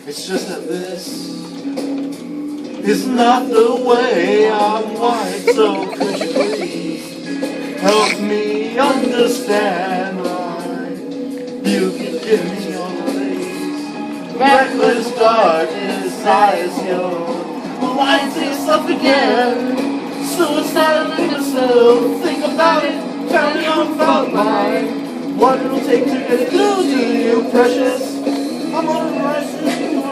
It's just that this is not the way I'm wired. So could you please help me understand why you keep giving me all of these reckless dark desires? You're lying to yourself again. Suicidal in yourself. Think about it, counting on fault line. What it'll take to get through to you, precious. I'm on a rise to you,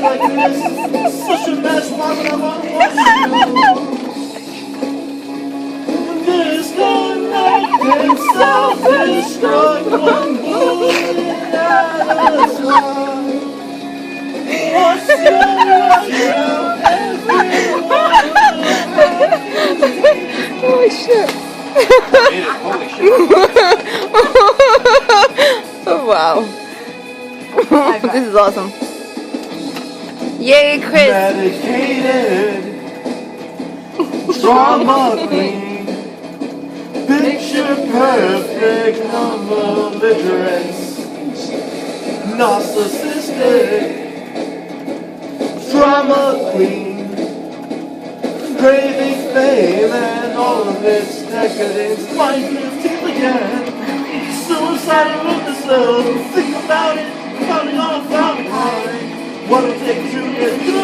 like this. Such a mess, why would I want to watch you? Disconnected, self-destruct, one bullet at a time. What's your Oh shit. Holy shit. Oh, wow. This is awesome. Yay, Chris. Medicated, drama queen, picture perfect, non-belligerence, narcissistic, drama queen, craving fame and all of its decadence, life lives deep again, suicidal with the soul, think about it, counting on a fountain line, what'll take to get through.